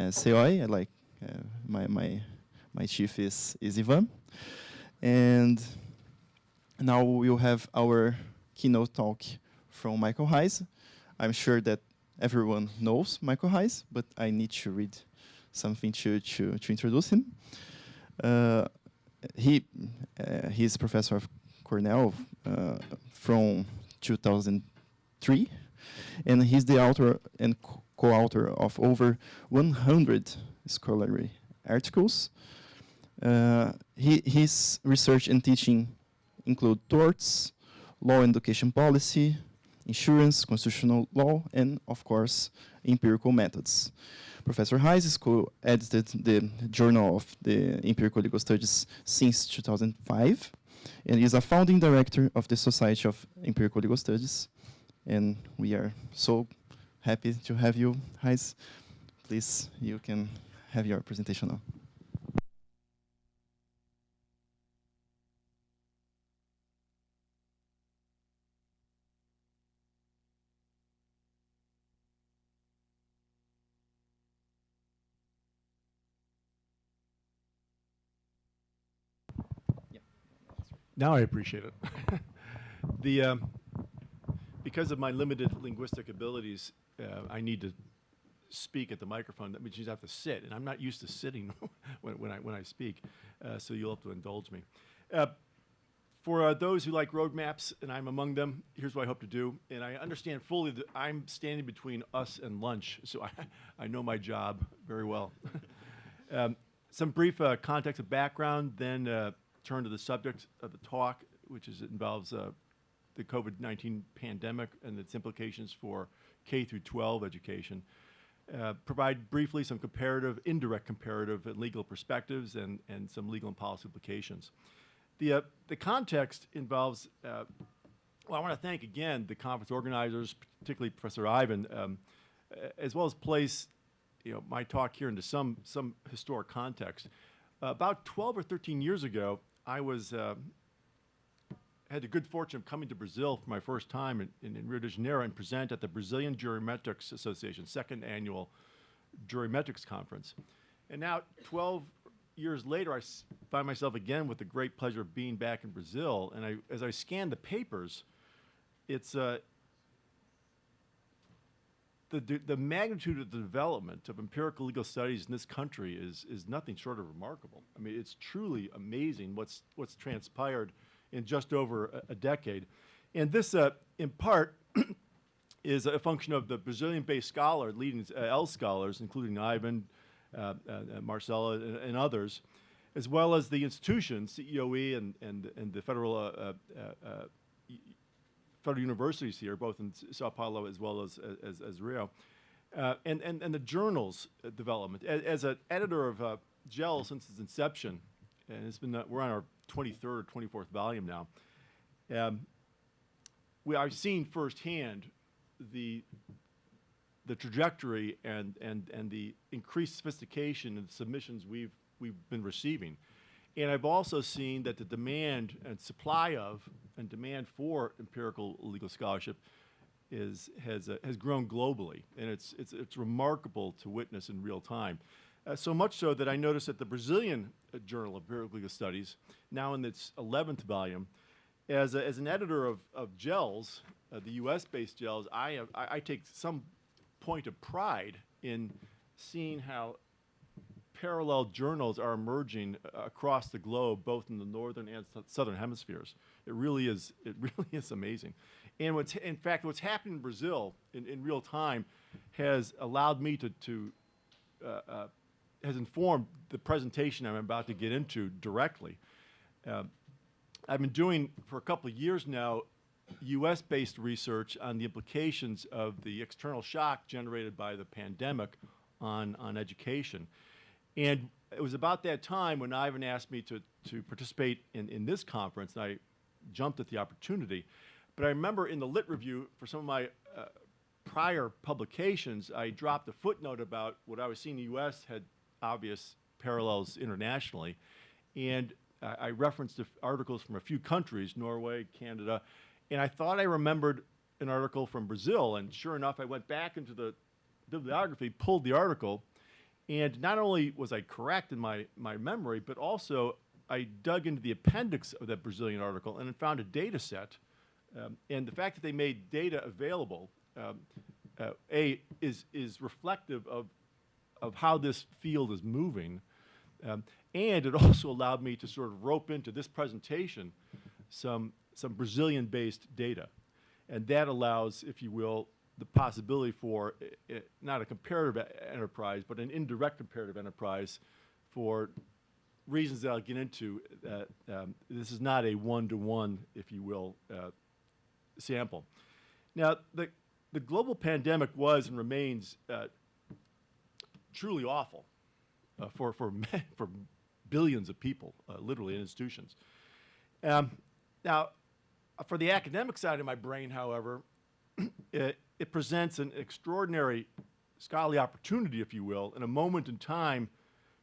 CEOE. My chief is Ivan. And now we'll have our keynote talk from Michael Heise. I'm sure that everyone knows Michael Heise, but I need to read something to introduce him. He's professor of Cornell from 2003, and he's the author and co-author of over 100 scholarly articles. His research and teaching include torts, law and education policy, insurance, constitutional law, and of course, empirical methods. Professor Heise co-edited the Journal of the Empirical Legal Studies since 2005, and is a founding director of the Society of Empirical Legal Studies. And we are so happy to have you, Heise. Please, you can have your presentation now. Now I appreciate it. Because of my limited linguistic abilities, I need to speak at the microphone. That means you have to sit, and I'm not used to sitting when I speak, so you'll have to indulge me. For those who like roadmaps, and I'm among them, here's what I hope to do. And I understand fully that I'm standing between us and lunch, so I know my job very well. Some brief context and background, then turn to the subject of the talk, which involves the COVID-19 pandemic and its implications for K through 12 education. Provide briefly some indirect comparative and legal perspectives and some legal and policy implications. The context involves, well, I want to thank again the conference organizers, particularly Professor Ivan, as well as place my talk here into some historic context. About 12 or 13 years ago, I had the good fortune of coming to Brazil for my first time in Rio de Janeiro and present at the Brazilian Jurymetrics Association, second annual Jurymetrics Conference. And now, 12 years later, I find myself again with the great pleasure of being back in Brazil. And as I scan the papers, it's the magnitude of the development of empirical legal studies in this country is nothing short of remarkable. I mean, it's truly amazing what's transpired in just over a decade. And this, in part, is a function of the Brazilian-based leading CELS scholars, including Ivan, Marcella, and others, as well as the institutions, CEOE and the federal universities here, both in Sao Paulo as well as Rio, and the journals development. As an editor of CELS since its inception, and it's been we're on our 23rd or 24th volume now. I've seen firsthand the trajectory and the increased sophistication of the submissions we've been receiving. And I've also seen that the demand and supply of and demand for empirical legal scholarship has grown globally, and it's remarkable to witness in real time. So much so that I noticed that the Brazilian Journal of Empirical Legal Studies, now in its 11th volume, as an editor of CELS, the U.S.-based CELS, I take some point of pride in seeing how parallel journals are emerging across the globe, both in the northern and southern hemispheres. It really is amazing. And in fact, what's happening in Brazil in real time has allowed me has informed the presentation I'm about to get into directly. I've been doing for a couple of years now US-based research on the implications of the external shock generated by the pandemic on education. And it was about that time when Ivan asked me to participate in this conference, and I jumped at the opportunity. But I remember in the lit review for some of my prior publications, I dropped a footnote about what I was seeing in the US had obvious parallels internationally. And I referenced articles from a few countries, Norway, Canada, and I thought I remembered an article from Brazil. And sure enough, I went back into the bibliography, pulled the article, And not only was I correct in my memory, but also I dug into the appendix of that Brazilian article and found a data set. And the fact that they made data available, is reflective of how this field is moving. And it also allowed me to sort of rope into this presentation some Brazilian-based data. And that allows, if you will, the possibility for not a comparative enterprise, but an indirect comparative enterprise for reasons that I'll get into. This is not a one-to-one, if you will, sample. Now, the global pandemic was and remains truly awful for billions of people, literally, in institutions. Now, for the academic side of my brain, however, it presents an extraordinary scholarly opportunity, if you will, in a moment in time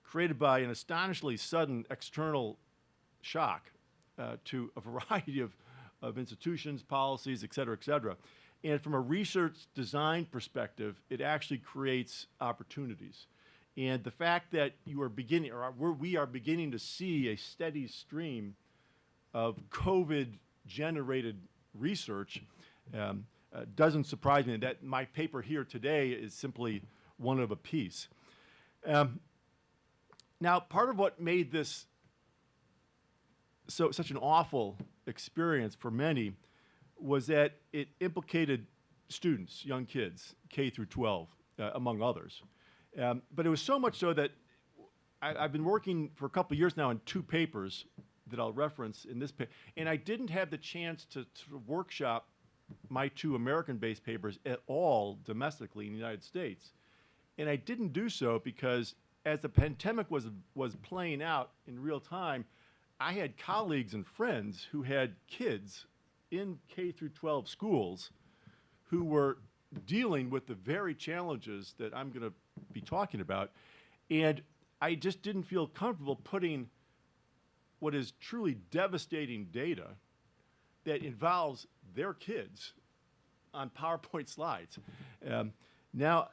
created by an astonishingly sudden external shock to a variety of institutions, policies, et cetera, et cetera. And from a research design perspective, it actually creates opportunities. And the fact that you are beginning, or we are beginning to see a steady stream of COVID-generated research doesn't surprise me. That my paper here today is simply one of a piece. Now, part of what made this such an awful experience for many was that it implicated students, young kids, K through 12, among others. But it was so much so that I've been working for a couple of years now on 2 papers that I'll reference in this paper, and I didn't have the chance to workshop my 2 American-based papers at all domestically in the United States. And I didn't do so because as the pandemic was playing out in real time, I had colleagues and friends who had kids in K through 12 schools who were dealing with the very challenges that I'm going to be talking about. And I just didn't feel comfortable putting what is truly devastating data that involves their kids on PowerPoint slides. Now,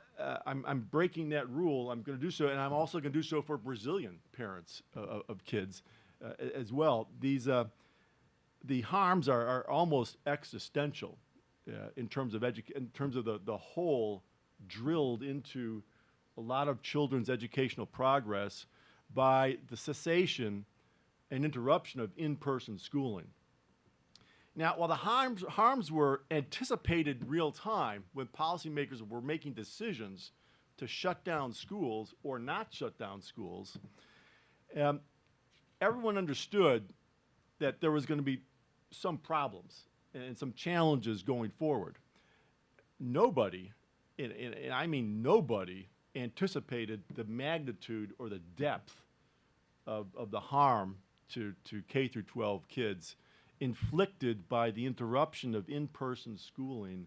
I'm breaking that rule. I'm going to do so, and I'm also going to do so for Brazilian parents of kids as well. The harms are almost existential in terms of the hole drilled into a lot of children's educational progress by the cessation and interruption of in-person schooling. Now, while the harms were anticipated real time when policymakers were making decisions to shut down schools or not shut down schools, everyone understood that there was going to be some problems and some challenges going forward. Nobody, and I mean nobody, anticipated the magnitude or the depth of the harm to K through 12 kids inflicted by the interruption of in-person schooling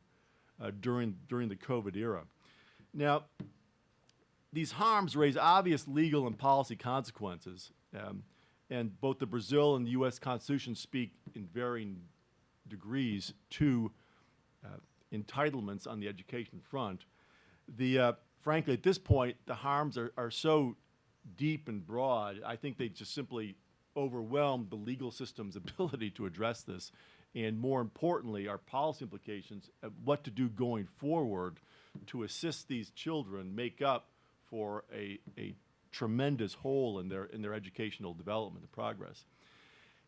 during the COVID era. Now, these harms raise obvious legal and policy consequences, and both the Brazil and the U.S. Constitution speak in varying degrees to entitlements on the education front. Frankly, at this point, the harms are so deep and broad, I think they just simply overwhelm the legal system's ability to address this, and more importantly, our policy implications of what to do going forward to assist these children make up for a tremendous hole in their educational development and progress.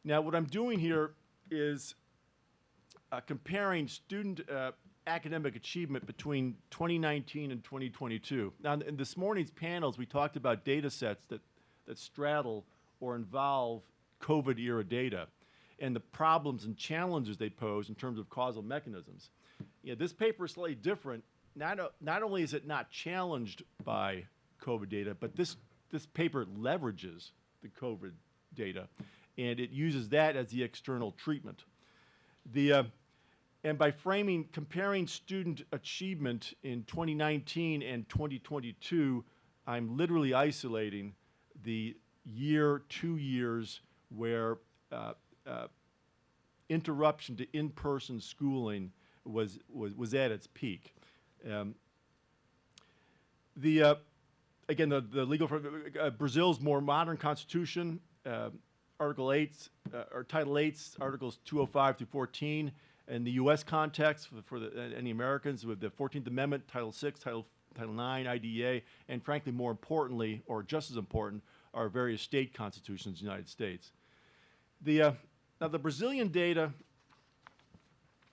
Now, what I'm doing here is comparing student academic achievement between 2019 and 2022. Now, in this morning's panels, we talked about data sets that straddle or involve COVID-era data and the problems and challenges they pose in terms of causal mechanisms. This paper is slightly different. Not only is it not challenged by COVID data, but this paper leverages the COVID data, and it uses that as the external treatment. And by comparing student achievement in 2019 and 2022, I'm literally isolating the 2 years where interruption to in-person schooling was at its peak. again, the legal, Brazil's more modern constitution, Article 8, or Title 8, Articles 205 through 14. In the U.S. context, for any Americans, with the 14th Amendment, Title 6, Title 9, IDEA, and frankly, more importantly, or just as important, are various state constitutions in the United States. Now, the Brazilian data,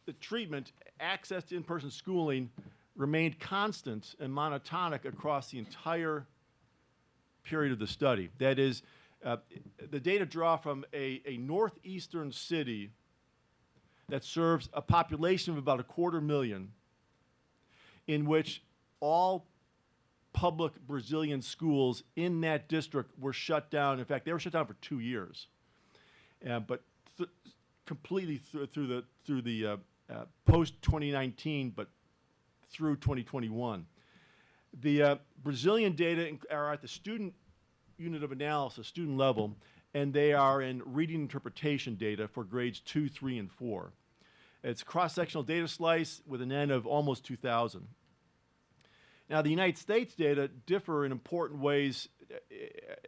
the treatment, access to in-person schooling remained constant and monotonic across the entire period of the study. That is, the data draw from a northeastern city that serves a population of about 250,000, in which all public Brazilian schools in that district were shut down. In fact, they were shut down for 2 years, but completely through the post 2019, but through 2021. The Brazilian data are at the student unit of analysis, student level, and they are in reading interpretation data for grades 2, 3, and 4. It's cross-sectional data slice with an N of almost 2,000. Now, the United States data differ in important ways,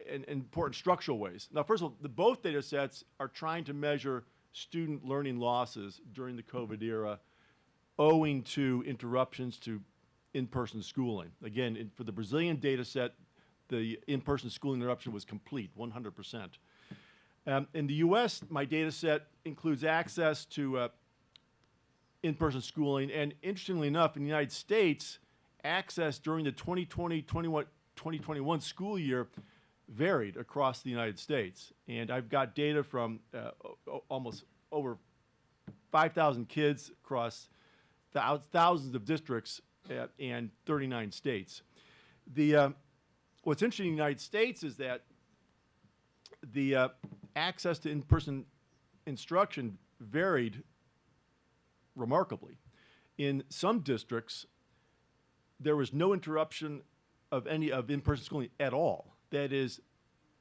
in important structural ways. Now, first of all, both data sets are trying to measure student learning losses during the COVID era owing to interruptions to in-person schooling. Again, for the Brazilian data set, the in-person schooling interruption was complete, 100%. In the US, my data set includes access to in-person schooling, and interestingly enough, in the United States, access during the 2020-2021 school year varied across the United States. And I've got data from almost over 5,000 kids across thousands of districts and 39 states. What's interesting in the United States is that the access to in-person instruction varied remarkably. In some districts, there was no interruption of any of in-person schooling at all. That is,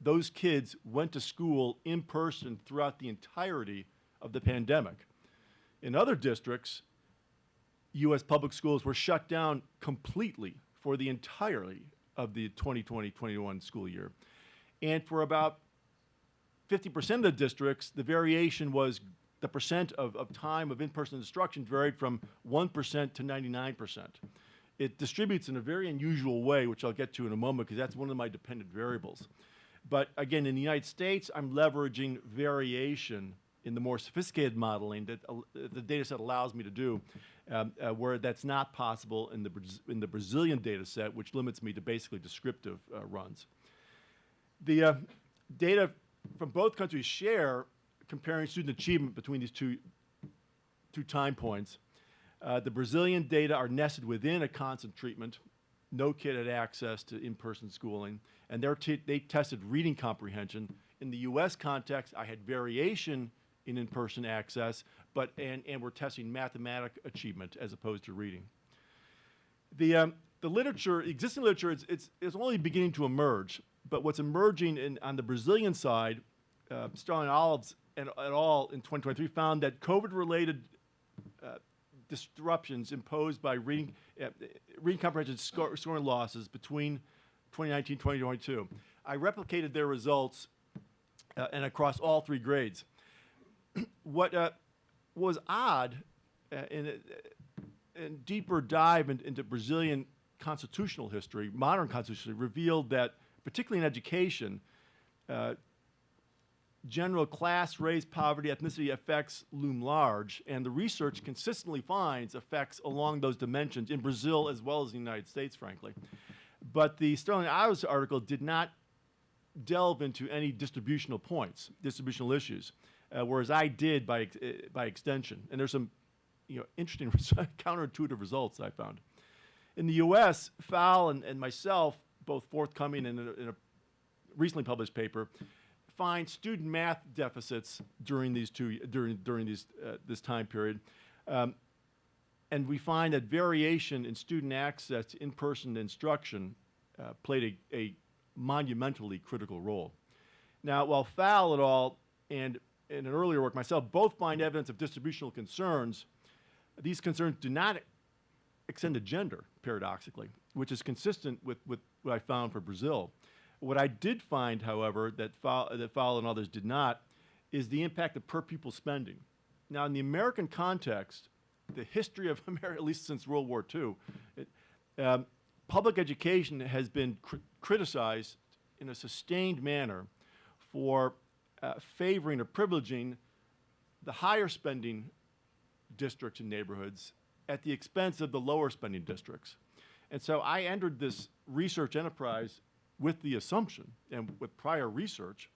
those kids went to school in person throughout the entirety of the pandemic. In other districts, U.S. public schools were shut down completely for the entirety of the 2020-21 school year. And for about 50% of the districts, the variation was the percent of time of in-person instruction varied from 1% to 99%. It distributes in a very unusual way, which I'll get to in a moment, because that's one of my dependent variables. But again, in the United States, I'm leveraging variation in the more sophisticated modeling that the data set allows me to do, where that's not possible in the Brazilian data set, which limits me to basically descriptive runs. The data from both countries share comparing student achievement between these two time points. The Brazilian data are nested within a constant treatment. No kid had access to in-person schooling, and they tested reading comprehension. In the US context, I had variation in in-person access, and we're testing mathematic achievement as opposed to reading. The literature, existing literature, it's only beginning to emerge, but what's emerging on the Brazilian side, Sterling Olives et al. In 2023 found that COVID-related disruptions imposed by reading comprehension scoring losses between 2019 and 2022. I replicated their results and across all 3 grades. What was odd in deeper dive into Brazilian constitutional history, modern constitutional history, revealed that, particularly in education, general class, race, poverty, ethnicity effects loom large, and the research consistently finds effects along those dimensions in Brazil as well as the United States, frankly. But the Sterling Olives article did not delve into any distributional points, distributional issues, whereas I did by extension. And there's some interesting counterintuitive results I found. In the US, Fowl and myself, both forthcoming in a recently published paper, find student math deficits during this time period, and we find that variation in student access to in-person instruction played a monumentally critical role. Now, while Fowl et al. And in an earlier work myself both find evidence of distributional concerns, these concerns do not extend to gender, paradoxically. which is consistent with what I found for Brazil. What I did find, however, that Paulo and others did not, is the impact of per pupil spending. Now, in the American context, the history of America, at least since World War II, public education has been criticized in a sustained manner for favoring or privileging the higher spending districts and neighborhoods at the expense of the lower spending districts. And so I entered this research enterprise with the assumption, and with prior research,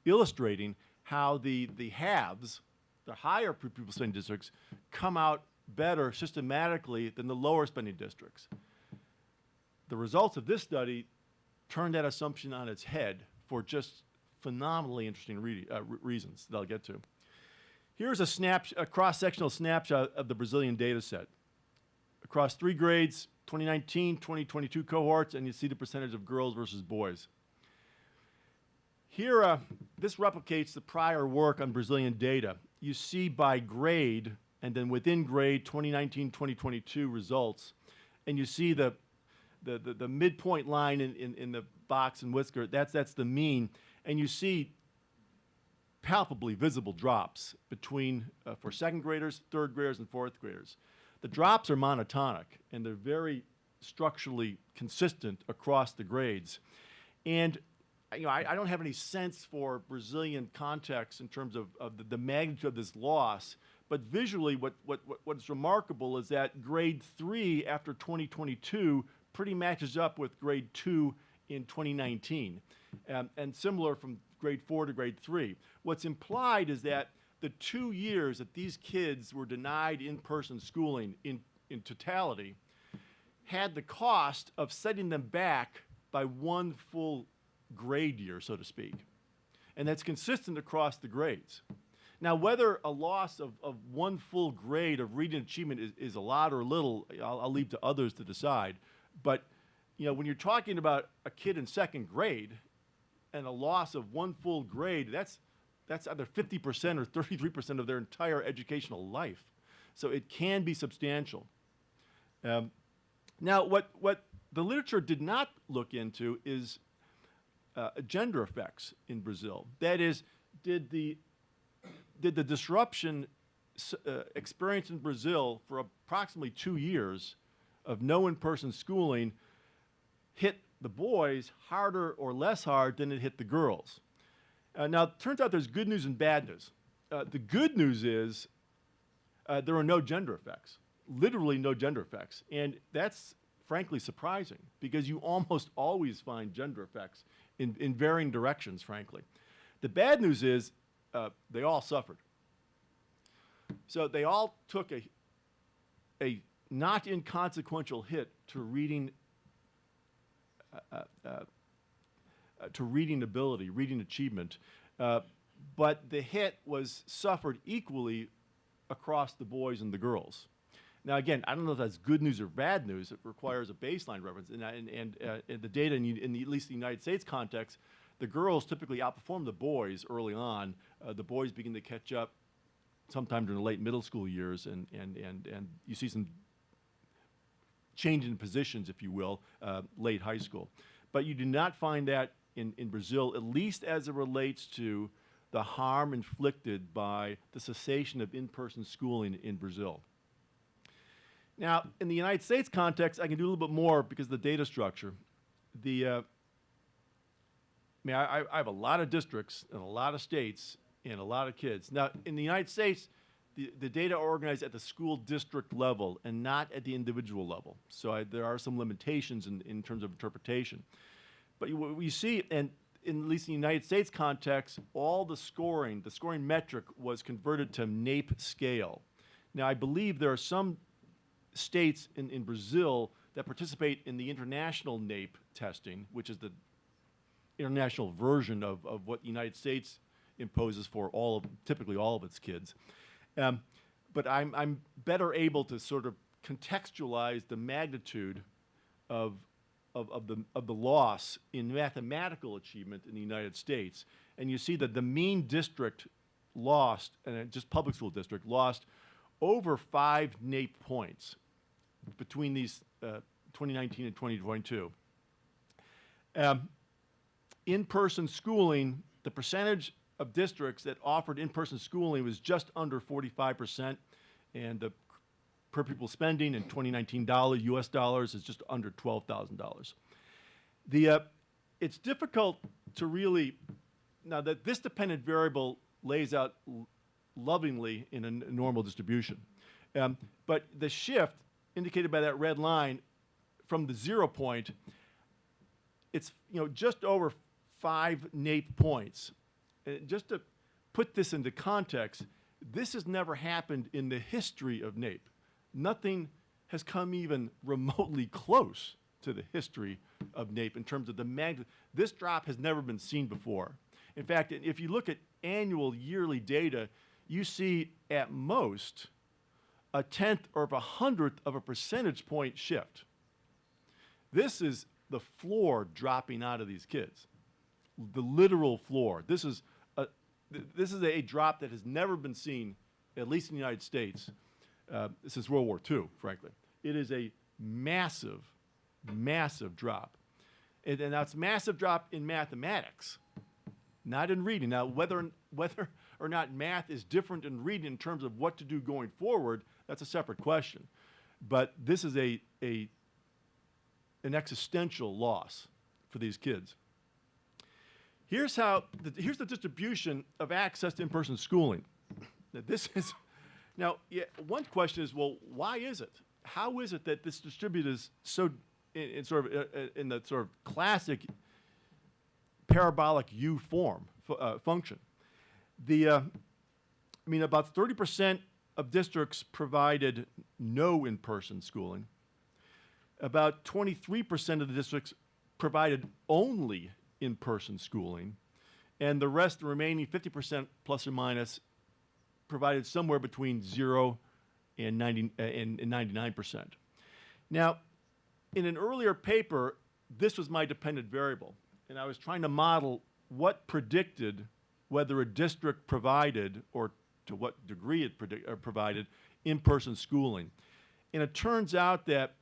illustrating how the haves, the higher per pupil spending districts, come out better systematically than the lower spending districts. The results of this study turned that assumption on its head for just phenomenally interesting reasons that I'll get to. Here's a cross-sectional snapshot of the Brazilian data set. Across 3 grades, 2019, 2022 cohorts, and you see the percentage of girls versus boys. Here, this replicates the prior work on Brazilian data. You see by grade, and then within grade, 2019, 2022 results, and you see the midpoint line in the box and whisker, that's the mean, and you see palpably visible drops between, for second graders, third graders, and fourth graders. The drops are monotonic, and they're very structurally consistent across the grades. And I don't have any sense for Brazilian context in terms of the magnitude of this loss, but visually what's remarkable is that grade 3 after 2022 pretty matches up with grade 2 in 2019, and similar from grade 4 to grade 3. What's implied is that the 2 years that these kids were denied in-person schooling in totality had the cost of setting them back by 1 full grade year, so to speak. And that's consistent across the grades. Now, whether a loss of 1 full grade of reading achievement is a lot or little, I'll leave to others to decide. But when you're talking about a kid in second grade and a loss of 1 full grade, that's either 50% or 33% of their entire educational life. So it can be substantial. Now, what the literature did not look into is gender effects in Brazil. That is, did the disruption experienced in Brazil for approximately 2 years of no in-person schooling hit the boys harder or less hard than it hit the girls? Now, it turns out there's good news and bad news. The good news is there are no gender effects, literally no gender effects. And that's frankly surprising because you almost always find gender effects in varying directions, frankly. The bad news is they all suffered. So they all took a not inconsequential hit to reading ability, reading achievement, but the hit was suffered equally across the boys and the girls. Now, again, I don't know if that's good news or bad news. It requires a baseline reference. And the data, in at least the United States context, the girls typically outperform the boys early on. The boys begin to catch up sometime during the late middle school years, and you see some change in positions, if you will, late high school. But you do not find that in Brazil, at least as it relates to the harm inflicted by the cessation of in-person schooling in Brazil. Now, in the United States context, I can do a little bit more because of the data structure. I have a lot of districts and a lot of states and a lot of kids. Now, in the United States, the data are organized at the school district level and not at the individual level. So there are some limitations in terms of interpretation. But what you see, and in at least in the United States context, all the scoring metric was converted to NAEP scale. Now, I believe there are some states in Brazil that participate in the international NAEP testing, which is the international version of what the United States imposes for typically all of its kids. But I'm better able to sort of contextualize the magnitude of the loss in mathematical achievement in the United States. And you see that the mean district lost, and just public school district, lost over 5 NAEP points between these 2019 and 2022. In-person schooling, the percentage of districts that offered in-person schooling was just under 45%, and the per pupil spending in 2019 US dollars is just under $12,000. It's difficult to really, now that this dependent variable lays out lovingly in a normal distribution. But the shift indicated by that red line from the 0 point, it's just over 5 NAEP points. Just to put this into context, this has never happened in the history of NAEP. Nothing has come even remotely close to the history of NAEP in terms of the magnitude. This drop has never been seen before. In fact, if you look at annual yearly data, you see at most a 1/10 or a 100th of a percentage point shift. This is the floor dropping out of these kids, the literal floor. This is a drop that has never been seen, at least in the United States, since World War II, frankly. It is a massive, massive drop. And that's a massive drop in mathematics, not in reading. Now, whether or not math is different in reading in terms of what to do going forward, that's a separate question. But this is an existential loss for these kids. Here's the distribution of access to in-person schooling. Now, one question is, well, why is it? How is it that this distributed is so in the sort of classic parabolic U form function? About 30% of districts provided no in-person schooling. About 23% of the districts provided only in-person schooling, and the remaining 50% plus or minus provided somewhere between 0 and 99%. Now, in an earlier paper, this was my dependent variable, and I was trying to model what predicted whether a district provided, or to what degree it provided, in-person schooling. And it turns out that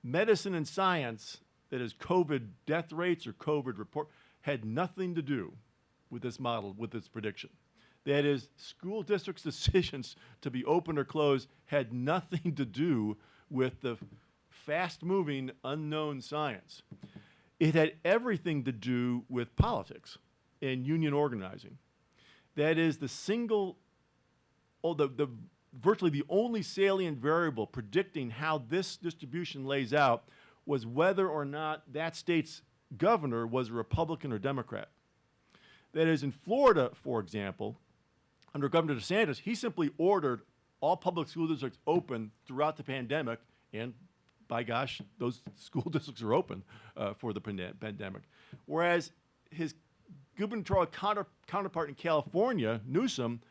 medicine and science, that is COVID death rates or COVID report, had nothing to do with this model, with this prediction. That is, school districts' decisions to be open or closed had nothing to do with the fast-moving unknown science. It had everything to do with politics and union organizing. That is, virtually the only salient variable predicting how this distribution lays out was whether or not that state's governor was a Republican or Democrat. That is, in Florida, for example, under Governor DeSantis, he simply ordered all public school districts open throughout the pandemic, and by gosh, those school districts are open for the pandemic. Whereas his gubernatorial counterpart in California, Newsom,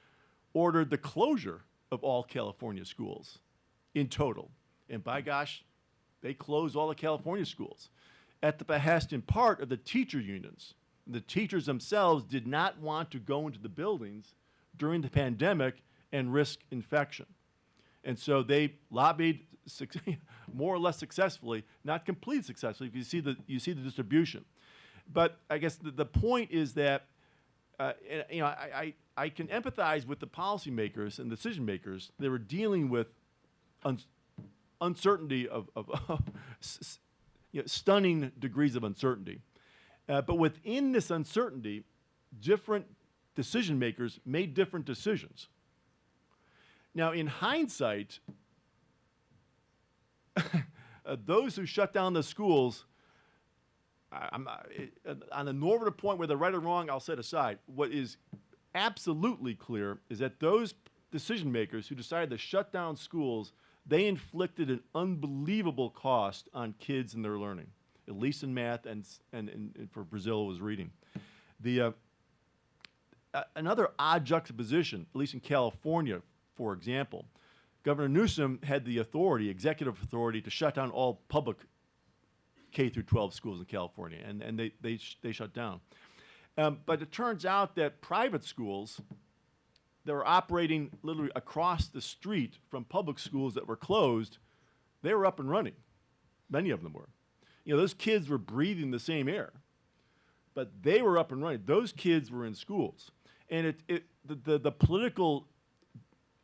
ordered the closure of all California schools in total. And by gosh, they closed all the California schools at the behest in part of the teacher unions. The teachers themselves did not want to go into the buildings during the pandemic and risk infection. And so they lobbied more or less successfully, not completely successfully, if you see the distribution. But I guess the point is that I can empathize with the policymakers and decision makers that were dealing with uncertainty of stunning degrees of uncertainty. But within this uncertainty, different decision makers made different decisions. Now, in hindsight, those who shut down the schools, on the normative point, whether right or wrong, I'll set aside. What is absolutely clear is that those decision makers who decided to shut down schools, they inflicted an unbelievable cost on kids and their learning, at least in math and for Brazil was reading. Another odd juxtaposition, at least in California, for example, Governor Newsom had the authority, executive authority, to shut down all public K through 12 schools in California, and they shut down. But it turns out that private schools that were operating literally across the street from public schools that were closed, they were up and running many of them were. You know, those kids were breathing the same air, but they were up and running. Those kids were in schools. And the political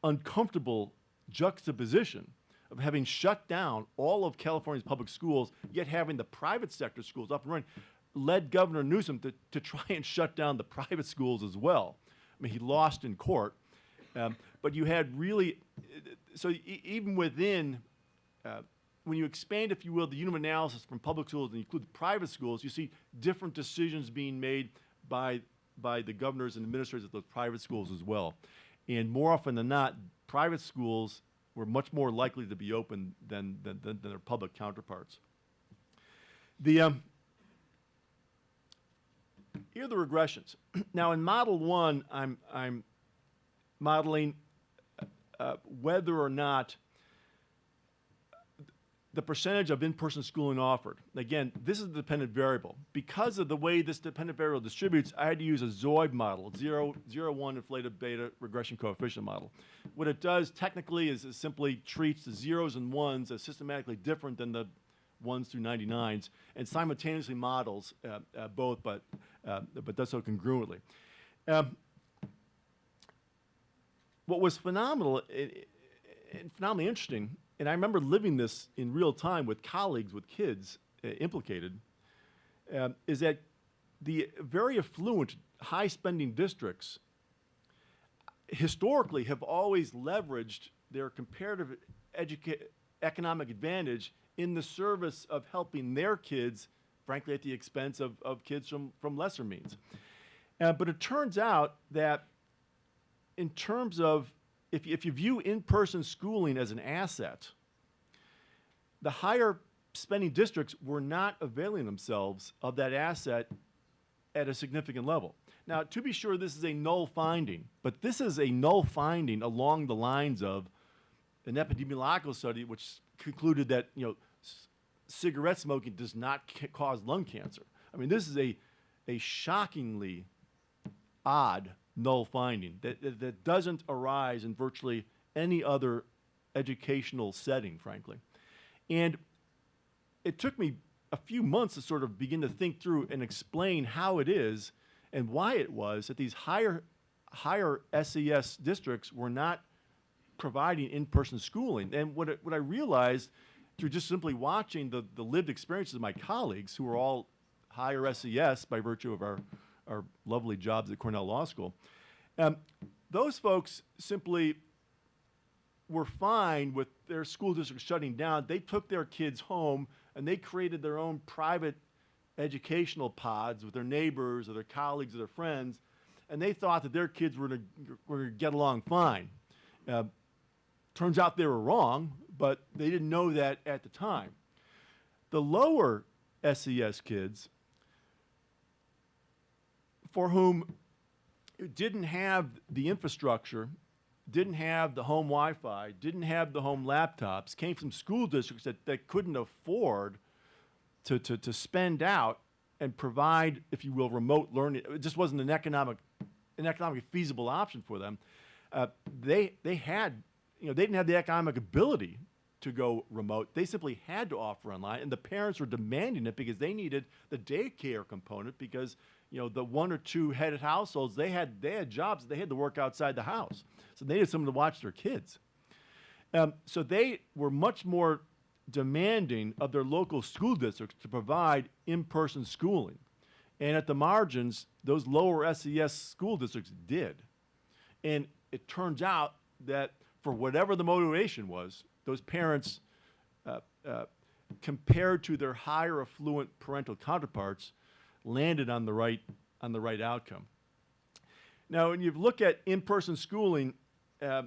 uncomfortable juxtaposition of having shut down all of California's public schools, yet having the private sector schools up and running, led Governor Newsom to try and shut down the private schools as well. I mean, he lost in court, but you had really, so even within, when you expand, if you will, the unit of analysis from public schools and you include the private schools, you see different decisions being made by the governors and administrators of those private schools as well. And more often than not, private schools were much more likely to be open than their public counterparts. Here are the regressions. Now in Model 1, I'm modeling whether or not the percentage of in-person schooling offered. Again, this is the dependent variable. Because of the way this dependent variable distributes, I had to use a Zoid model, 0, 1 inflated beta regression coefficient model. What it does technically is it simply treats the zeros and ones as systematically different than the 1s through 99s, and simultaneously models both, but does so congruently. What was phenomenal and phenomenally interesting, and I remember living this in real time with colleagues, with kids implicated, is that the very affluent, high-spending districts historically have always leveraged their comparative economic advantage in the service of helping their kids, frankly, at the expense of kids from lesser means. But it turns out that in terms of, if you view in-person schooling as an asset, the higher spending districts were not availing themselves of that asset at a significant level. Now, to be sure, this is a null finding, but this is a null finding along the lines of an epidemiological study which concluded that, you know, cigarette smoking does not cause lung cancer. I mean, this is a shockingly odd null finding that doesn't arise in virtually any other educational setting, frankly. And it took me a few months to sort of begin to think through and explain how it is and why it was that these higher SES districts were not providing in-person schooling. And what I realized through just simply watching the lived experiences of my colleagues, who were all higher SES by virtue of our lovely jobs at Cornell Law School, those folks simply were fine with their school districts shutting down. They took their kids home and they created their own private educational pods with their neighbors or their colleagues or their friends, and they thought that their kids were going to get along fine. Turns out they were wrong, but they didn't know that at the time. The lower SES kids, for whom didn't have the infrastructure, didn't have the home Wi-Fi, didn't have the home laptops, came from school districts that couldn't afford to spend out and provide, if you will, remote learning. It just wasn't an economically feasible option for them. They had, you know, they didn't have the economic ability to go remote. They simply had to offer online, and the parents were demanding it because they needed the daycare component because, you know, the 1 or 2 headed households, they had jobs, they had to work outside the house. So they needed someone to watch their kids. So they were much more demanding of their local school districts to provide in-person schooling. And at the margins, those lower SES school districts did. And it turns out that for whatever the motivation was, those parents, compared to their higher affluent parental counterparts, landed on the right outcome. Now, when you look at in-person schooling, I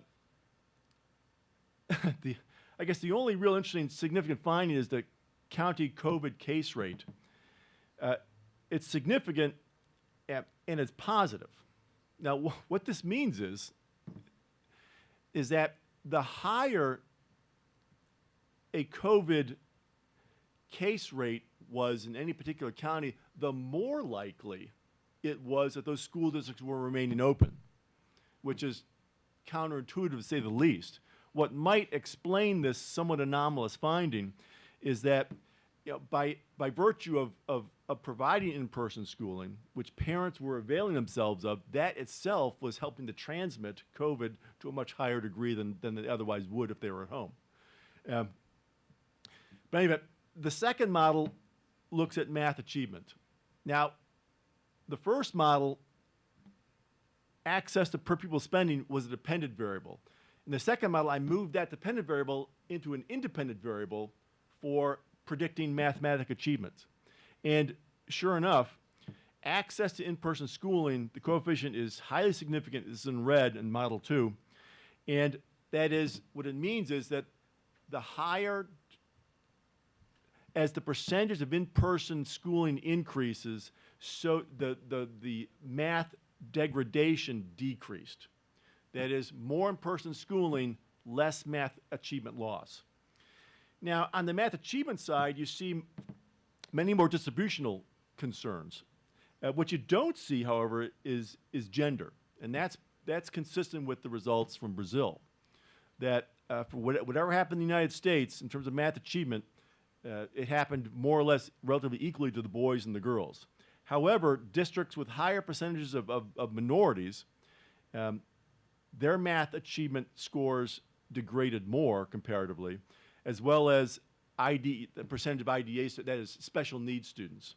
guess the only real interesting, significant finding is the county COVID case rate. It's significant and it's positive. Now, what this means is that the higher a COVID case rate was in any particular county, the more likely it was that those school districts were remaining open, which is counterintuitive to say the least. What might explain this somewhat anomalous finding is that by virtue of providing in-person schooling, which parents were availing themselves of, that itself was helping to transmit COVID to a much higher degree than they otherwise would if they were at home. But anyway, the second model looks at math achievement. Now, the first model, access to per pupil spending, was a dependent variable. In the second model, I moved that dependent variable into an independent variable for predicting mathematical achievement. And sure enough, access to in-person schooling, the coefficient is highly significant. This is in red in Model 2. And that is, what it means is that the higher, as the percentage of in-person schooling increases, so the math degradation decreased. That is, more in-person schooling, less math achievement loss. Now, on the math achievement side, you see many more distributional concerns. What you don't see, however, is gender, and that's consistent with the results from Brazil. That for whatever happened in the United States in terms of math achievement, it happened more or less relatively equally to the boys and the girls. However, districts with higher percentages of minorities, their math achievement scores degraded more comparatively, as well as the percentage of IDA, that is special needs students.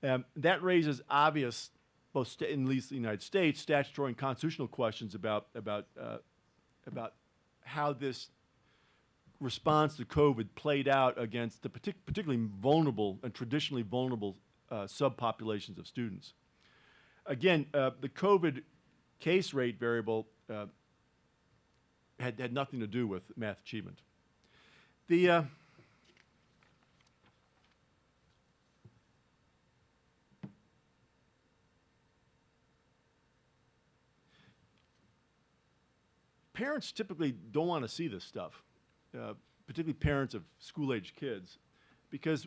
That raises obvious, both in at least the United States, statutory and constitutional questions about how this response to COVID played out against the particularly vulnerable and traditionally vulnerable subpopulations of students. Again, the COVID case rate variable had nothing to do with math achievement. The parents typically don't want to see this stuff, particularly parents of school-age kids, because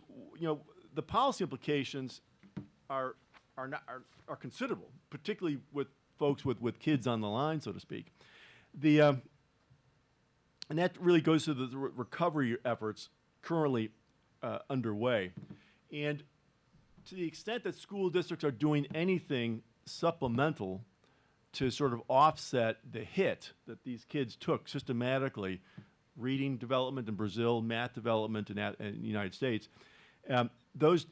the policy implications are considerable, particularly with folks with kids on the line, so to speak. And that really goes to the recovery efforts currently underway. And to the extent that school districts are doing anything supplemental to sort of offset the hit that these kids took systematically, reading development in Brazil, math development in the United States, those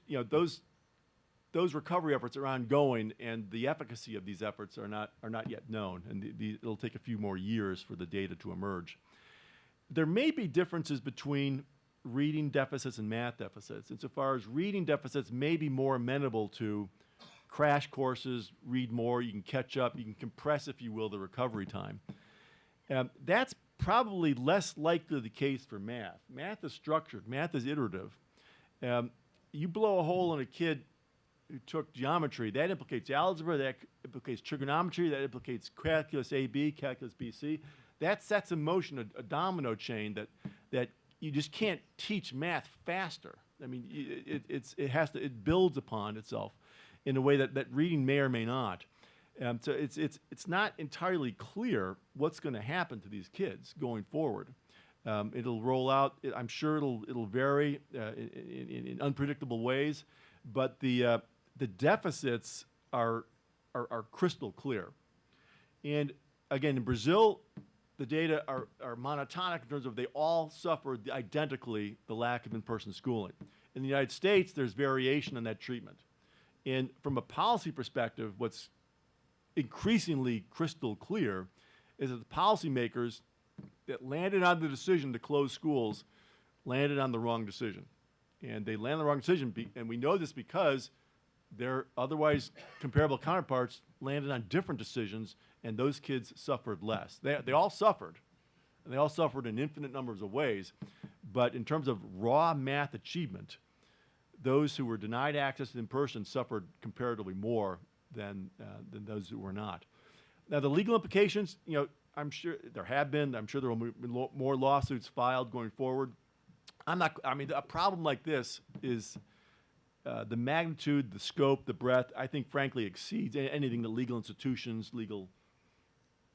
recovery efforts are ongoing, and the efficacy of these efforts are not yet known, and it'll take a few more years for the data to emerge. There may be differences between reading deficits and math deficits, insofar as reading deficits may be more amenable to crash courses, read more, you can catch up, you can compress, if you will, the recovery time. That's probably less likely the case for math. Math is structured, math is iterative. You blow a hole in a kid who took geometry, that implicates algebra, that implicates trigonometry, that implicates calculus AB, calculus BC. That sets in motion a domino chain that you just can't teach math faster. I mean, it builds upon itself in a way that reading may or may not. So it's not entirely clear what's going to happen to these kids going forward. It'll roll out. I'm sure it'll vary in unpredictable ways, but the deficits are crystal clear. And again, in Brazil, the data are monotonic in terms of they all suffered identically the lack of in-person schooling. In the United States, there's variation in that treatment. And from a policy perspective, what's increasingly crystal clear is that the policymakers that landed on the decision to close schools landed on the wrong decision. And they landed on the wrong decision, and we know this because their otherwise comparable counterparts landed on different decisions, and those kids suffered less. They all suffered, and they all suffered in infinite numbers of ways, but in terms of raw math achievement, those who were denied access to in-person suffered comparatively more than those who were not. Now, the legal implications, I'm sure there have been. I'm sure there will be more lawsuits filed going forward. A problem like this is the magnitude, the scope, the breadth, I think, frankly, exceeds anything that legal institutions, legal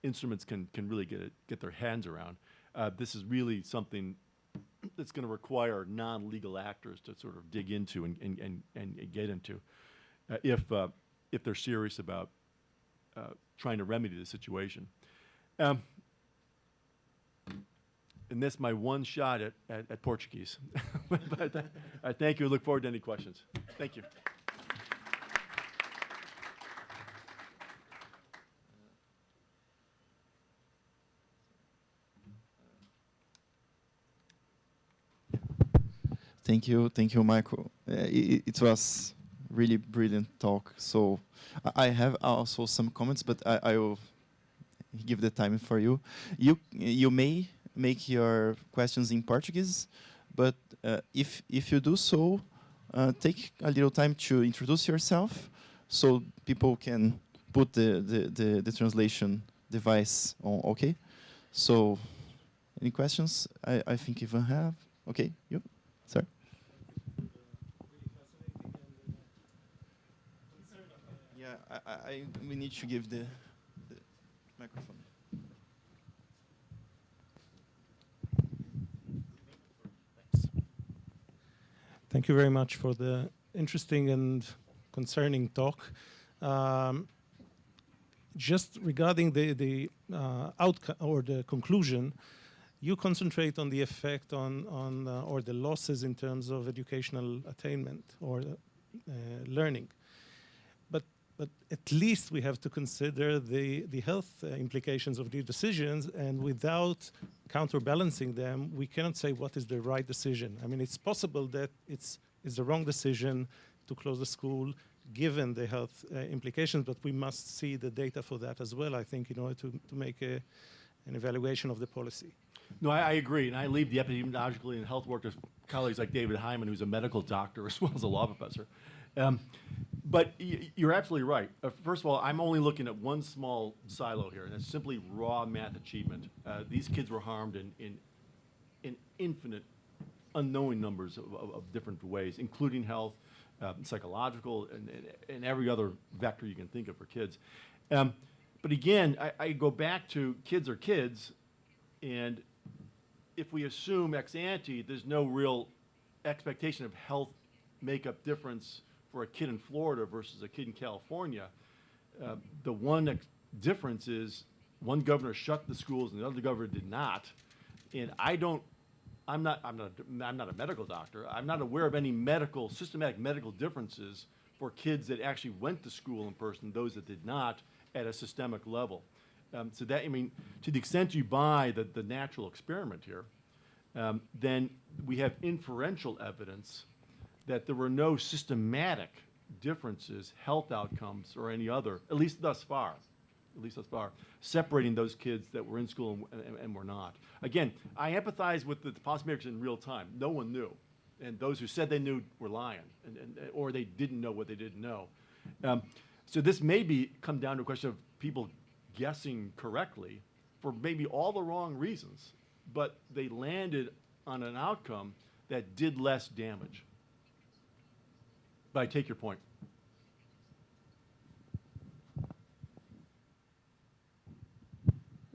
instruments can really get their hands around. This is really something that's going to require non-legal actors to sort of dig into and get into if they're serious about trying to remedy the situation. And that's my one shot at Portuguese. But I thank you. I look forward to any questions. Thank you. Thank you, Michael. It was really brilliant talk. So I have also some comments, but I will give the time for you. You may make your questions in Portuguese, but if you do so, take a little time to introduce yourself, so people can put the translation device on. Okay. So, any questions? I think Ivan have. Okay, you, sir. Yeah, we need to give the microphone. Thank you very much for the interesting and concerning talk. Just regarding the outcome or the conclusion, you concentrate on the effect on or the losses in terms of educational attainment or learning. But at least we have to consider the health implications of these decisions, and without counterbalancing them, we cannot say what is the right decision. I mean, it's possible that it's the wrong decision to close the school given the health implications, but we must see the data for that as well, I think, in order to make an evaluation of the policy. No, I agree, and I leave the epidemiological and health work to colleagues like David Hyman, who's a medical doctor as well as a law professor. But you're absolutely right. First of all, I'm only looking at one small silo here, and it's simply raw math achievement. These kids were harmed in infinite, unknowing numbers of different ways, including health, psychological, and every other vector you can think of for kids. But again, I go back to kids are kids, and if we assume ex ante, there's no real expectation of health makeup difference for a kid in Florida versus a kid in California. The one difference is one governor shut the schools and the other governor did not. And I'm not a medical doctor. I'm not aware of any systematic medical differences for kids that actually went to school in person, those that did not, at a systemic level. So that, I mean, to the extent you buy the natural experiment here, then we have inferential evidence that there were no systematic differences, health outcomes, or any other, at least thus far, separating those kids that were in school and were not. Again, I empathize with the policymakers in real time. No one knew. And those who said they knew were lying, or they didn't know what they didn't know. So this may come down to a question of people guessing correctly for maybe all the wrong reasons, but they landed on an outcome that did less damage. But I take your point.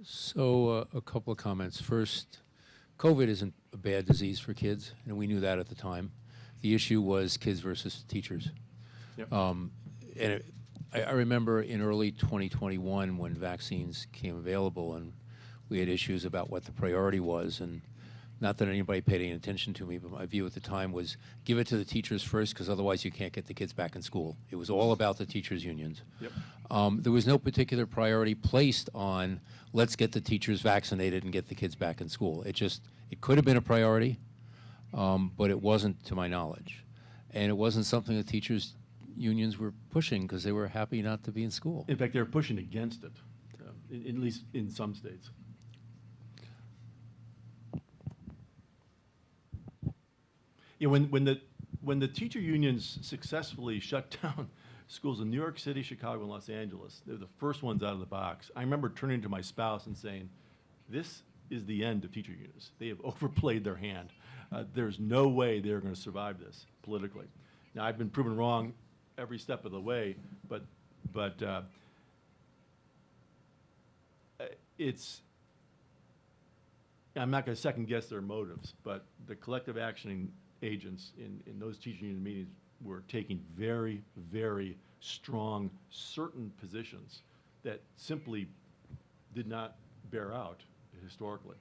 So a couple of comments. First, COVID isn't a bad disease for kids, and we knew that at the time. The issue was kids versus teachers. Yep. I remember in early 2021 when vaccines came available, and we had issues about what the priority was, and not that anybody paid any attention to me, but my view at the time was give it to the teachers first, because otherwise you can't get the kids back in school. It was all about the teachers' unions. Yep. There was no particular priority placed on let's get the teachers vaccinated and get the kids back in school. It could have been a priority, but it wasn't to my knowledge. And it wasn't something the teachers' unions were pushing because they were happy not to be in school. In fact, they were pushing against it, at least in some states. Yeah, when the teacher unions successfully shut down schools in New York City, Chicago, and Los Angeles, they were the first ones out of the box. I remember turning to my spouse and saying, "This is the end of teacher unions. They have overplayed their hand. There's no way they're going to survive this politically." Now, I've been proven wrong every step of the way, but it's I'm not going to second guess their motives, but the collective actioning agents in those teaching union meetings were taking very, very strong, certain positions that simply did not bear out historically.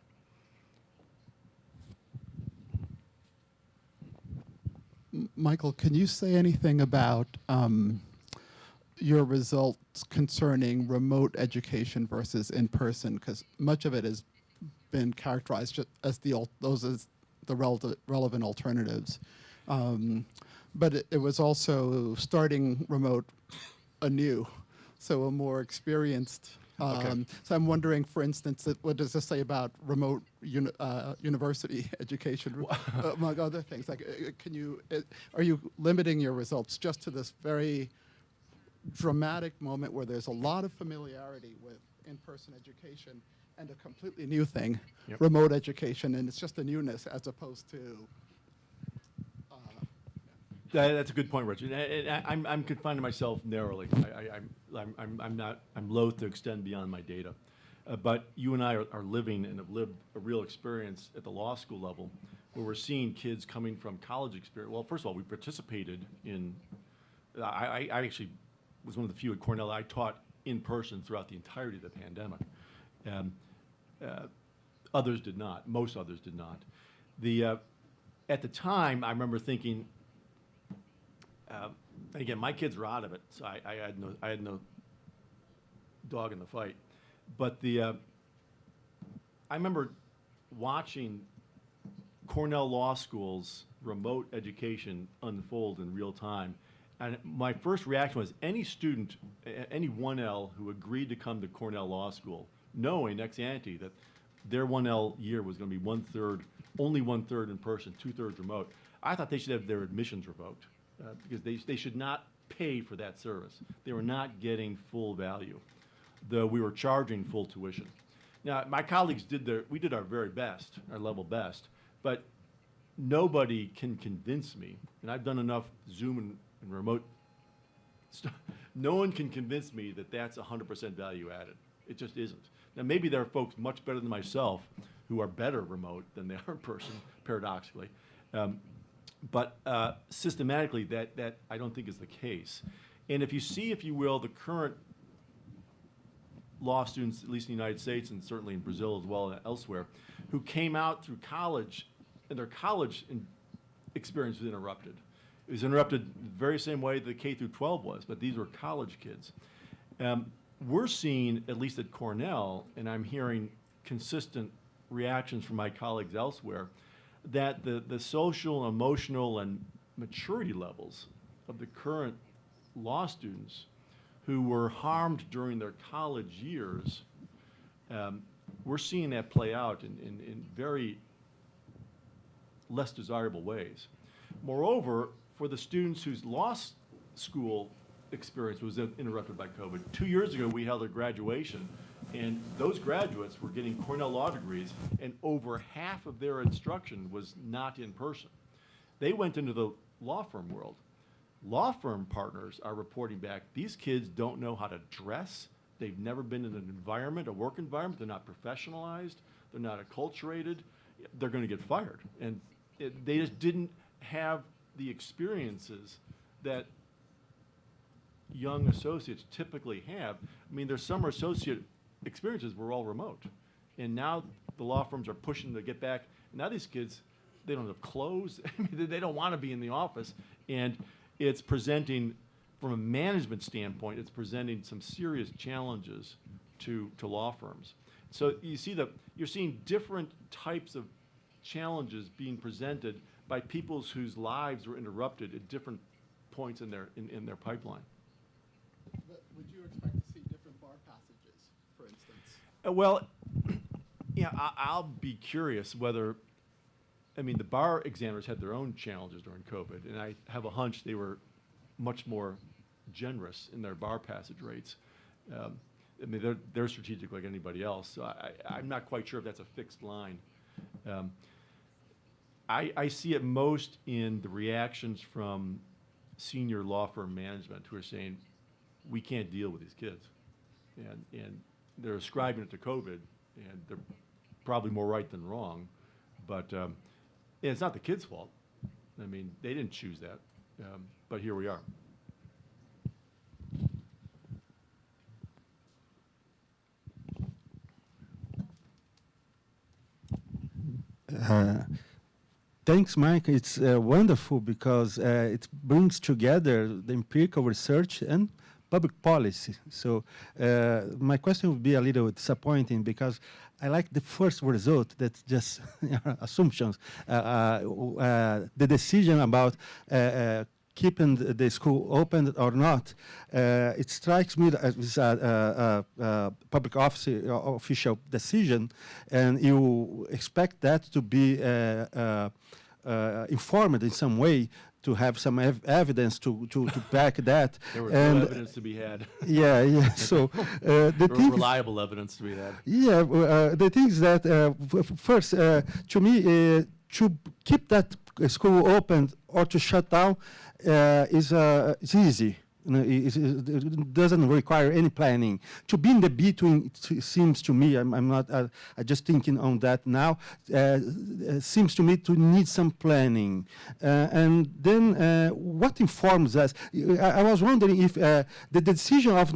Michael, can you say anything about your results concerning remote education versus in-person? Because much of it has been characterized as those as the relevant alternatives. But it was also starting remote anew, so a more experienced. Okay. So I'm wondering, for instance, what does this say about remote university education, among other things? Like, are you limiting your results just to this very dramatic moment where there's a lot of familiarity with in-person education and a completely new thing, Yep. remote education, and it's just a newness as opposed to. That's a good point, Richard. I'm confining myself narrowly. I'm loath to extend beyond my data. But you and I are living and have lived a real experience at the law school level where we're seeing kids coming from college experience. Well, first of all, we participated in, I actually was one of the few at Cornell. I taught in person throughout the entirety of the pandemic. Others did not. Most others did not. At the time, I remember thinking, again, my kids were out of it, so I had no dog in the fight. But I remember watching Cornell Law School's remote education unfold in real time. And my first reaction was any student, any 1L who agreed to come to Cornell Law School, knowing ex ante that their 1L year was going to be only 1/3 in person, 2/3 remote, I thought they should have their admissions revoked. Because they should not pay for that service. They were not getting full value, though we were charging full tuition. Now, my colleagues we did our very best, our level best, but nobody can convince me, and I've done enough Zoom and remote stuff, no one can convince me that that's 100% value added. It just isn't. Now, maybe there are folks much better than myself who are better remote than they are in person, paradoxically. But systematically, that I don't think is the case. And if you see, if you will, the current law students, at least in the United States and certainly in Brazil as well and elsewhere, who came out through college, and their college experience was interrupted. It was interrupted the very same way the K through 12 was, but these were college kids. We're seeing, at least at Cornell, and I'm hearing consistent reactions from my colleagues elsewhere, that the social, emotional, and maturity levels of the current law students who were harmed during their college years, we're seeing that play out in very less desirable ways. Moreover, for the students whose law school experience was interrupted by COVID, 2 years ago we held a graduation, and those graduates were getting Cornell law degrees, and over half of their instruction was not in person. They went into the law firm world. Law firm partners are reporting back, these kids don't know how to dress. They've never been in an environment, a work environment. They're not professionalized. They're not acculturated. They're going to get fired. And they just didn't have the experiences that young associates typically have. I mean, their summer associate experiences were all remote. And now the law firms are pushing to get back. Now these kids, they don't have clothes. I mean, they don't want to be in the office. And it's presenting, from a management standpoint, it's presenting some serious challenges to law firms. So you see you're seeing different types of challenges being presented by people whose lives were interrupted at different points in their pipeline. But would you expect to see different bar passages, for instance? Well, yeah, I'll be curious whether, I mean, the bar examiners had their own challenges during COVID, and I have a hunch they were much more generous in their bar passage rates. I mean, they're strategic like anybody else, so I'm not quite sure if that's a fixed line. I see it most in the reactions from senior law firm management who are saying, we can't deal with these kids. And they're ascribing it to COVID, and they're probably more right than wrong, but it's not the kids' fault. I mean, they didn't choose that, but here we are. Thanks, Mike. It's wonderful because it brings together the empirical research and public policy. So my question would be a little disappointing because I like the first result that's just assumptions. The decision about keeping the school open or not, it strikes me as a public official decision, and you expect that to be informed in some way, to have some evidence to back that. There was no evidence to be had. Yeah, yeah. So the thing, reliable evidence to be had. yeah, the thing is that first, to me, to keep that school open or to shut down is it's easy. You know, it doesn't require any planning. To be in the between, it seems to me, I'm not just thinking on that now, seems to me to need some planning. And then what informs us? I was wondering if the decision of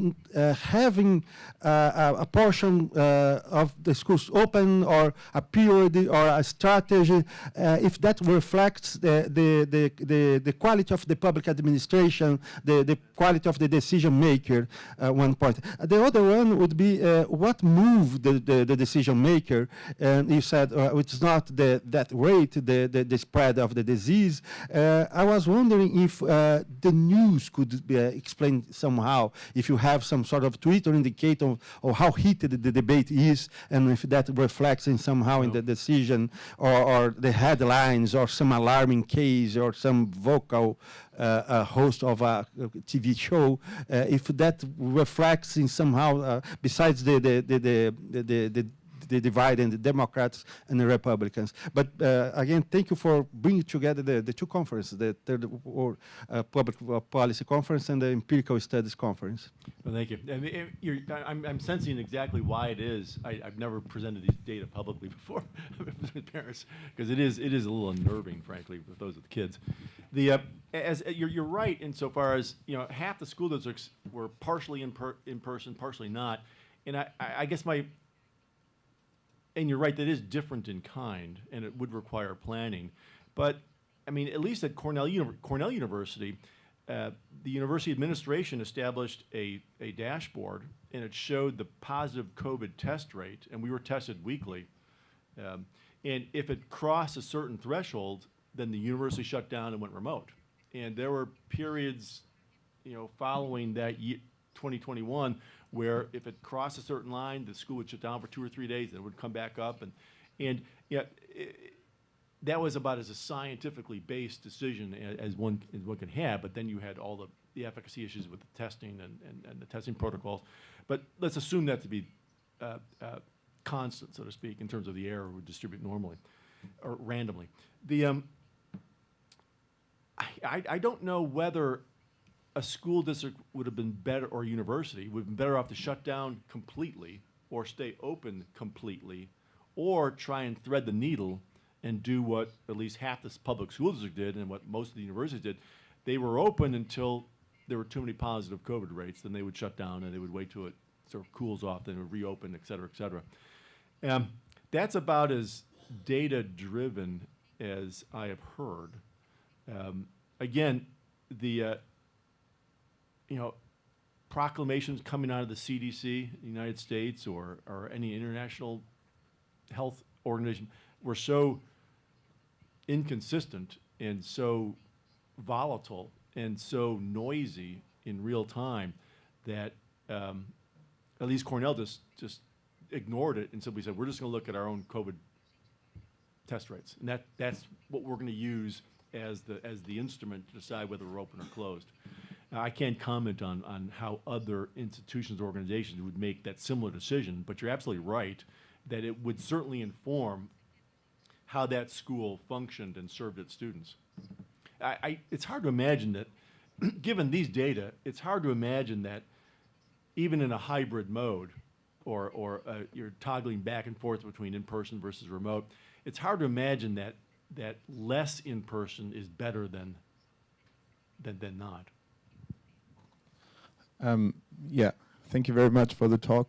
having a portion of the schools open, or a period, or a strategy, if that reflects the quality of the public administration, the quality of the decision maker, one point. The other one would be what moved the decision maker, and you said it's not that rate, the spread of the disease. I was wondering if the news could be explained somehow, if you have some sort of tweet or indicator of how heated the debate is, and if that reflects in somehow in the decision, or the headlines, or some alarming case, or some vocal host of a TV show, if that reflects in somehow, besides the divide in the Democrats and the Republicans. But again, thank you for bringing together the two conferences, the third public policy conference and the empirical studies conference. Well, thank you. I mean, I'm sensing exactly why it is. I've never presented these data publicly before with parents, because it is a little unnerving, frankly, with those with kids. You're right insofar as, you know, half the school districts were partially in person, partially not, and I guess and you're right, that is different in kind, and it would require planning. But, I mean, at least at Cornell University, the university administration established a dashboard, and it showed the positive COVID test rate, and we were tested weekly. And if it crossed a certain threshold, then the university shut down and went remote. And there were periods, you know, following that 2021, where if it crossed a certain line, the school would shut down for 2 or 3 days, and it would come back up, and yeah, that was about as a scientifically based decision as one can have. But then you had all the efficacy issues with the testing and the testing protocols. But let's assume that to be constant, so to speak, in terms of the error would distribute normally or randomly. I don't know whether a school district would have been better, or a university would have been better off to shut down completely or stay open completely, or try and thread the needle and do what at least half the public school district did and what most of the universities did. They were open until there were too many positive COVID rates, then they would shut down and they would wait till it sort of cools off, then it would reopen, et cetera, et cetera. That's about as data-driven as I have heard. Again, you know, proclamations coming out of the CDC, the United States, or any international health organization were so inconsistent and so volatile and so noisy in real time that at least Cornell just ignored it and simply said, we're just going to look at our own COVID test rates, and that's what we're going to use as the instrument to decide whether we're open or closed. Now, I can't comment on how other institutions or organizations would make that similar decision, but you're absolutely right that it would certainly inform how that school functioned and served its students. It's hard to imagine that, given these data, it's hard to imagine that even in a hybrid mode, or you're toggling back and forth between in-person versus remote, it's hard to imagine that less in-person is better than not. Yeah, thank you very much for the talk.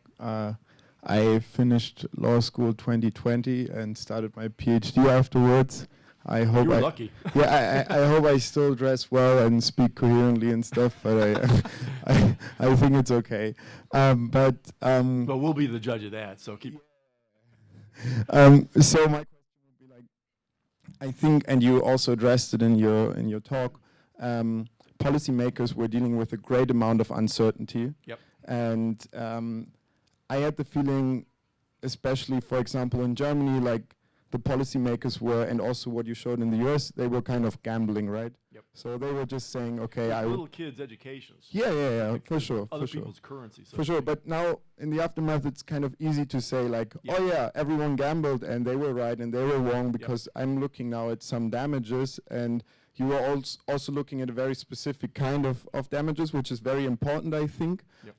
I finished law school 2020 and started my PhD afterwards. I hope You were lucky. Yeah, I hope I still dress well and speak coherently and stuff, but I think it's okay. But we'll be the judge of that. So keep. So my question would be like, I think, and you also addressed it in your talk. Policymakers were dealing with a great amount of uncertainty. Yep. And I had the feeling, especially, for example, in Germany, like the policymakers were, and also what you showed in the US, they were kind of gambling, right? Yep. So they were just saying, okay, little kids' educations. Yeah, Like for sure. Other for sure. people's currency. So For sure, but now in the aftermath, it's kind of easy to say like, Yeah. oh yeah, everyone gambled and they were right and they were wrong, because I'm looking now at some damages, and you were also looking at a very specific kind of damages, which is very important, I think. Yep.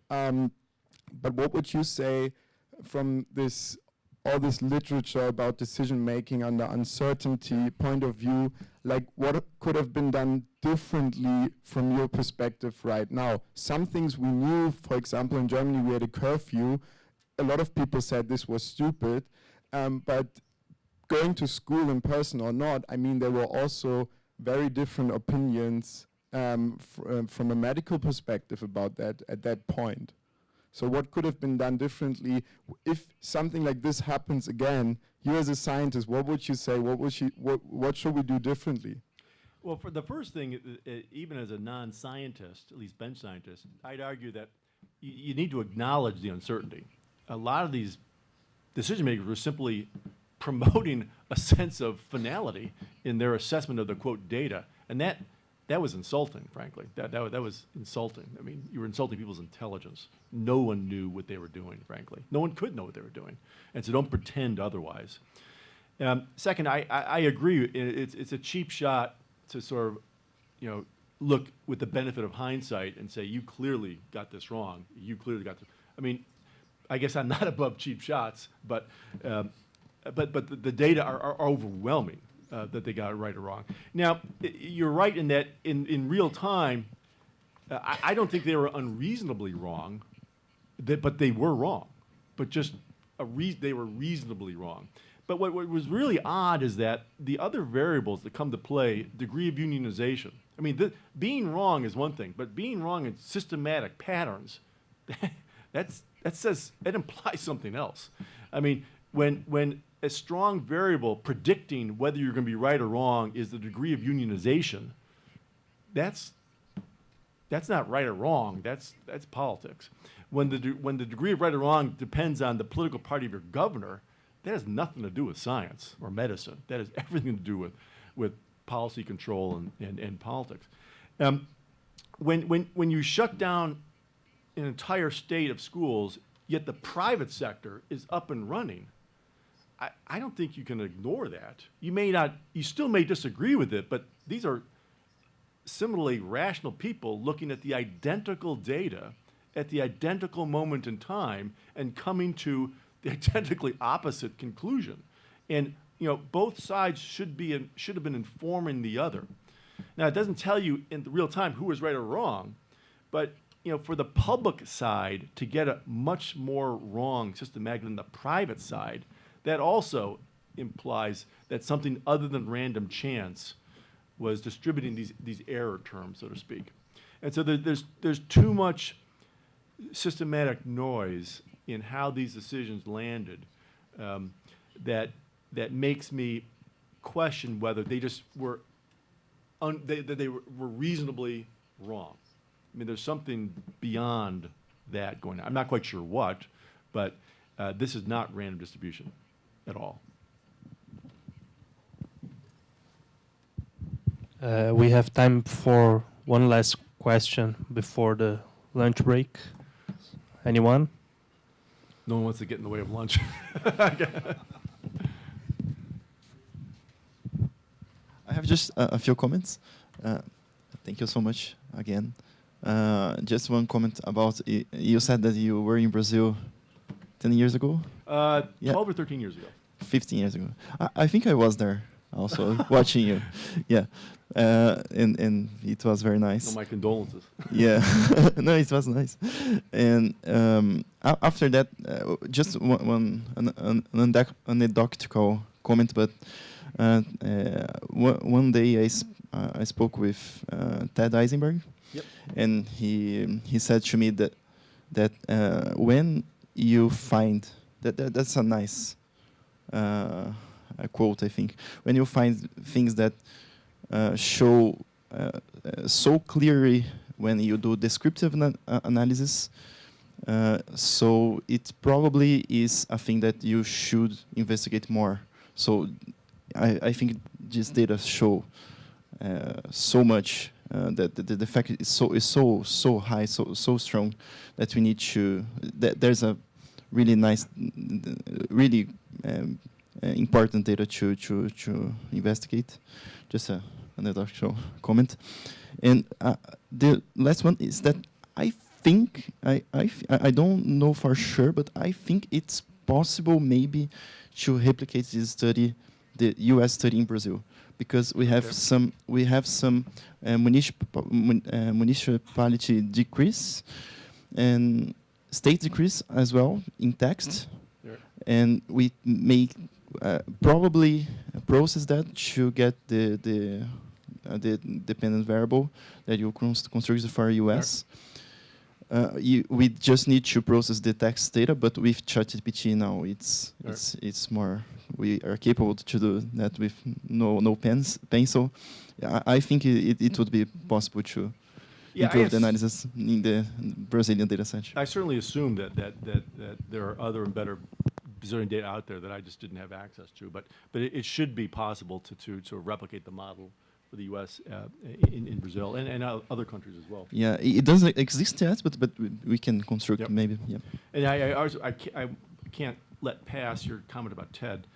But what would you say from all this literature about decision making under uncertainty point of view, like what could have been done differently from your perspective right now? Some things we knew, for example, in Germany we had a curfew. A lot of people said this was stupid, but going to school in person or not, I mean, there were also very different opinions from a medical perspective about that at that point. So what could have been done differently if something like this happens again? You as a scientist, what would you say? What should we do differently? Well, for the first thing, even as a non-scientist, at least bench scientist, I'd argue that you need to acknowledge the uncertainty. A lot of these decision makers were simply promoting a sense of finality in their assessment of the quote data, and that was insulting, frankly. That was insulting. I mean, you were insulting people's intelligence. No one knew what they were doing, frankly. No one could know what they were doing, and so don't pretend otherwise. Second, I agree. It's a cheap shot to sort of, look with the benefit of hindsight and say you clearly got this wrong. You clearly got this. I mean, I guess I'm not above cheap shots, but the data are overwhelming. That they got it right or wrong. Now, you're right in that in real time, I don't think they were unreasonably wrong, but they were wrong. But just they were reasonably wrong. But what was really odd is that the other variables that come to play, degree of unionization. I mean, being wrong is one thing, but being wrong in systematic patterns, that implies something else. I mean, when a strong variable predicting whether you're going to be right or wrong is the degree of unionization, that's not right or wrong. That's politics. When the degree of right or wrong depends on the political party of your governor, that has nothing to do with science or medicine. That has everything to do with policy control and politics. When you shut down an entire state of schools, yet the private sector is up and running, I don't think you can ignore that. You still may disagree with it, but these are similarly rational people looking at the identical data at the identical moment in time and coming to the identically opposite conclusion. And both sides should have been informing the other. Now, it doesn't tell you in the real time who was right or wrong, but for the public side to get a much more wrong systematically than the private side, that also implies that something other than random chance was distributing these error terms, so to speak. And so there's too much systematic noise in how these decisions landed that makes me question whether they just were they were reasonably wrong. I mean, there's something beyond that going on. I'm not quite sure what, but this is not random distribution at all. We have time for one last question before the lunch break. Anyone? No one wants to get in the way of lunch. I have just a few comments. Thank you so much again. Just one comment about, you said that you were in Brazil 10 years ago? Yeah. 12 or 13 years ago. 15 years ago. I think I was there also watching you. Yeah. And it was very nice. So my condolences. Yeah. No, it was nice. And after that, just one anecdotal comment, but one day I spoke with Ted Eisenberg. Yep. And he said to me that when you find that's a nice a quote, I think, when you find things that show so clearly when you do descriptive analysis, so it probably is a thing that you should investigate more. So I think this data show so much that the fact is so high, so strong that we need to. There's a really nice, really important data to investigate. Just another comment. And the last one is that I think I don't know for sure, but I think it's possible maybe to replicate this study, the U.S. study in Brazil, because we have some municipality decrease and state decrease as well in text, and we may probably process that to get the dependent variable that you construct for US. We just need to process the text data, but with ChatGPT now, it's more. We are capable to do that with no pencil. I think it would be possible to improve the analysis in the Brazilian data set. I certainly assume that there are other and better Brazilian data out there that I just didn't have access to, but it should be possible to replicate the model for the U.S. In Brazil and other countries as well. Yeah, it doesn't exist yet, but we can construct maybe. Yeah. And I can't let pass your comment about TED.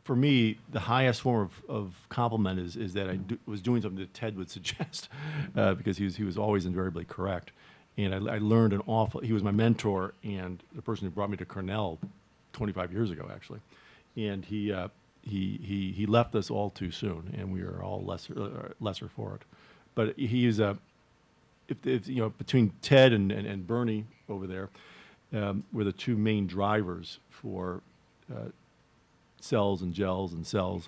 For me, the highest form of compliment is that I was doing something that TED would suggest, because he was always invariably correct. And I learned an awful. He was my mentor and the person who brought me to Cornell 25 years ago, actually. And he left us all too soon, and we are all lesser for it. But he is if you know, between Ted and Bernie over there, were the two main drivers for CELS and GELS and CELS,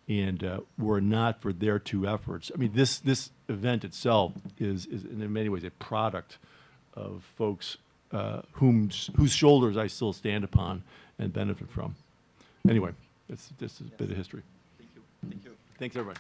and were not for their two efforts. I mean, this event itself is in many ways a product of folks whose shoulders I still stand upon and benefit from. Anyway, that's just a bit of history. Thank you. Thank you. Thanks, everybody.